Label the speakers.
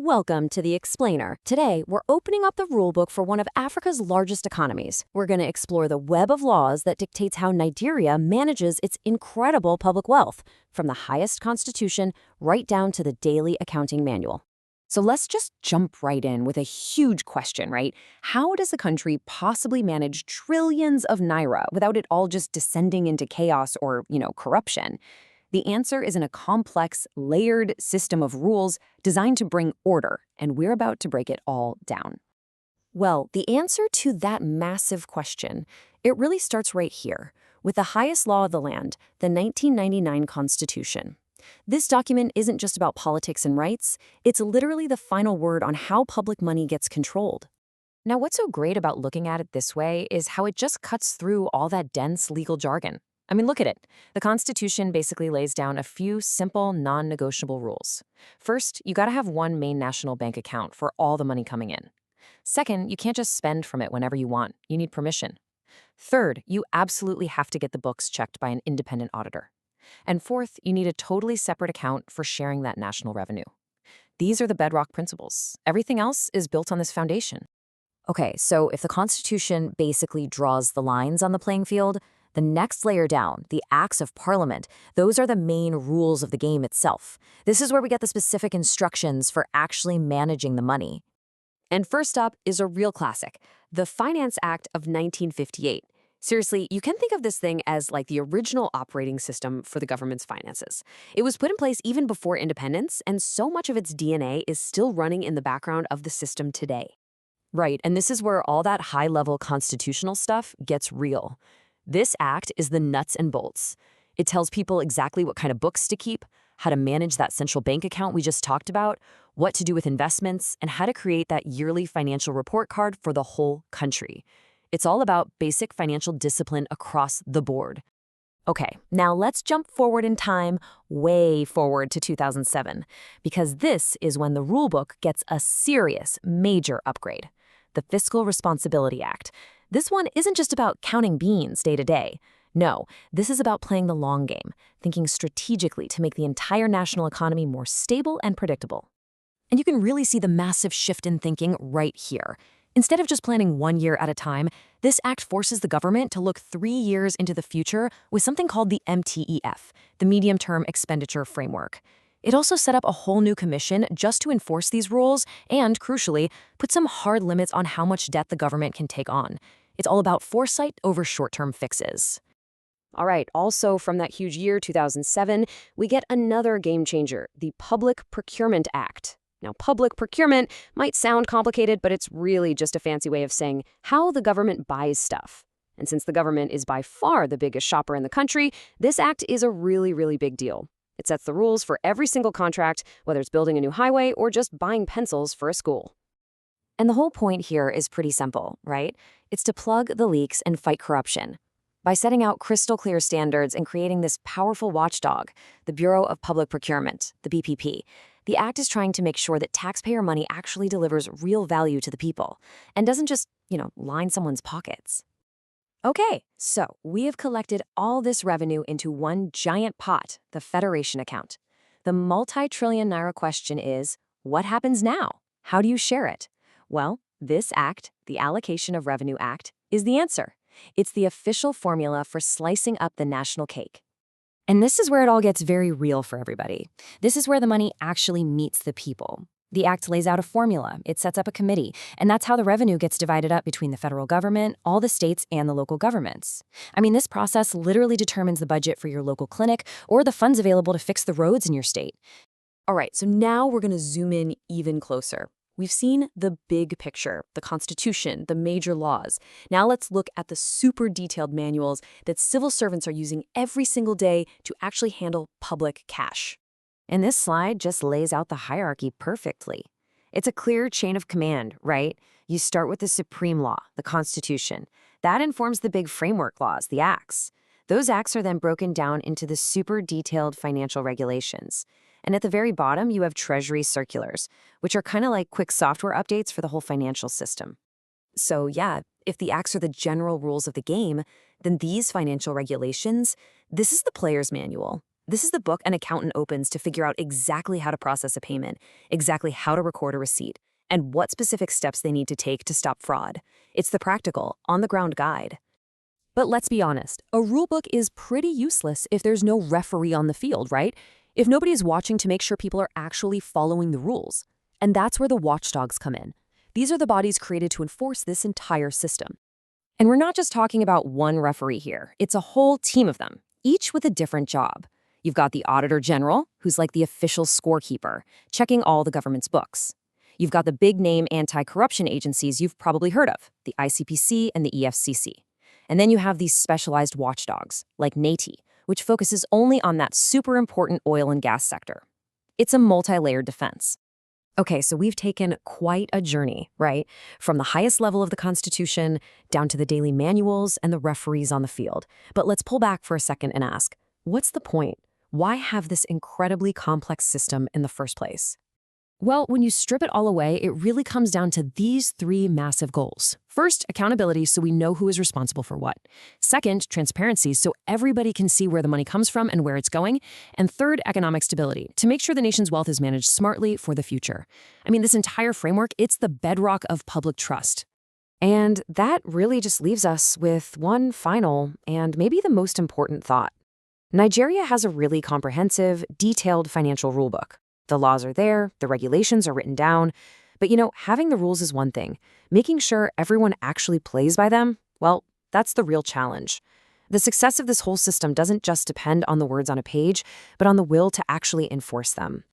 Speaker 1: Welcome to The Explainer. Today, we're opening up the rulebook for one of Africa's largest economies. We're going to explore the web of laws that dictates how Nigeria manages its incredible public wealth, from the highest constitution right down to the daily accounting manual. So let's just jump right in with a huge question, right? How does a country possibly manage trillions of naira without it all just descending into chaos or, corruption? The answer is in a complex, layered system of rules designed to bring order, and we're about to break it all down. Well, the answer to that massive question, it really starts right here, with the highest law of the land, the 1999 Constitution. This document isn't just about politics and rights, it's literally the final word on how public money gets controlled. Now, what's so great about looking at it this way is how it just cuts through all that dense legal jargon. Look at it. The Constitution basically lays down a few simple, non-negotiable rules. First, you gotta have one main national bank account for all the money coming in. Second, you can't just spend from it whenever you want. You need permission. Third, you absolutely have to get the books checked by an independent auditor. And fourth, you need a totally separate account for sharing that national revenue. These are the bedrock principles. Everything else is built on this foundation. Okay, so if the Constitution basically draws the lines on the playing field, the next layer down, the Acts of Parliament, those are the main rules of the game itself. This is where we get the specific instructions for actually managing the money. And first up is a real classic, the Finance Act of 1958. Seriously, you can think of this thing as like the original operating system for the government's finances. It was put in place even before independence, and so much of its DNA is still running in the background of the system today. Right, and this is where all that high-level constitutional stuff gets real. This act is the nuts and bolts. It tells people exactly what kind of books to keep, how to manage that central bank account we just talked about, what to do with investments, and how to create that yearly financial report card for the whole country. It's all about basic financial discipline across the board. Okay, now let's jump forward in time, way forward to 2007, because this is when the rulebook gets a serious, major upgrade. The Fiscal Responsibility Act. This one isn't just about counting beans day to day. No, this is about playing the long game, thinking strategically to make the entire national economy more stable and predictable. And you can really see the massive shift in thinking right here. Instead of just planning 1 year at a time, this act forces the government to look 3 years into the future with something called the MTEF, the Medium-Term Expenditure Framework. It also set up a whole new commission just to enforce these rules and, crucially, put some hard limits on how much debt the government can take on. It's all about foresight over short-term fixes. All right, also from that huge year, 2007, we get another game changer, the Public Procurement Act. Now, public procurement might sound complicated, but it's really just a fancy way of saying how the government buys stuff. And since the government is by far the biggest shopper in the country, this act is a really, really big deal. It sets the rules for every single contract, whether it's building a new highway or just buying pencils for a school. And the whole point here is pretty simple, right? It's to plug the leaks and fight corruption. By setting out crystal clear standards and creating this powerful watchdog, the Bureau of Public Procurement, the BPP, the act is trying to make sure that taxpayer money actually delivers real value to the people and doesn't just, line someone's pockets. Okay, so we have collected all this revenue into one giant pot, the Federation account. The multi-trillion naira question is, what happens now? How do you share it? Well, this act, the Allocation of Revenue Act, is the answer. It's the official formula for slicing up the national cake. And this is where it all gets very real for everybody. This is where the money actually meets the people. The act lays out a formula, it sets up a committee, and that's how the revenue gets divided up between the federal government, all the states, and the local governments. This process literally determines the budget for your local clinic or the funds available to fix the roads in your state. All right, so now we're going to zoom in even closer. We've seen the big picture, the Constitution, the major laws. Now let's look at the super detailed manuals that civil servants are using every single day to actually handle public cash. And this slide just lays out the hierarchy perfectly. It's a clear chain of command, right? You start with the supreme law, the Constitution. That informs the big framework laws, the acts. Those acts are then broken down into the super detailed financial regulations. And at the very bottom, you have Treasury circulars, which are kind of like quick software updates for the whole financial system. So yeah, if the acts are the general rules of the game, then these financial regulations, this is the player's manual. This is the book an accountant opens to figure out exactly how to process a payment, exactly how to record a receipt, and what specific steps they need to take to stop fraud. It's the practical, on-the-ground guide. But let's be honest, a rulebook is pretty useless if there's no referee on the field, right? If nobody is watching to make sure people are actually following the rules. And that's where the watchdogs come in. These are the bodies created to enforce this entire system. And we're not just talking about one referee here. It's a whole team of them, each with a different job. You've got the Auditor General, who's like the official scorekeeper, checking all the government's books. You've got the big-name anti-corruption agencies you've probably heard of, the ICPC and the EFCC. And then you have these specialized watchdogs, like NATI, which focuses only on that super important oil and gas sector. It's a multi-layered defense. Okay, so we've taken quite a journey, right? From the highest level of the Constitution down to the daily manuals and the referees on the field. But let's pull back for a second and ask, what's the point? Why have this incredibly complex system in the first place? Well, when you strip it all away, it really comes down to these three massive goals. First, accountability, so we know who is responsible for what. Second, transparency, so everybody can see where the money comes from and where it's going. And third, economic stability, to make sure the nation's wealth is managed smartly for the future. I mean, this entire framework, it's the bedrock of public trust. And that really just leaves us with one final and maybe the most important thought. Nigeria has a really comprehensive, detailed financial rulebook. The laws are there, the regulations are written down. But having the rules is one thing. Making sure everyone actually plays by them, well, that's the real challenge. The success of this whole system doesn't just depend on the words on a page, but on the will to actually enforce them.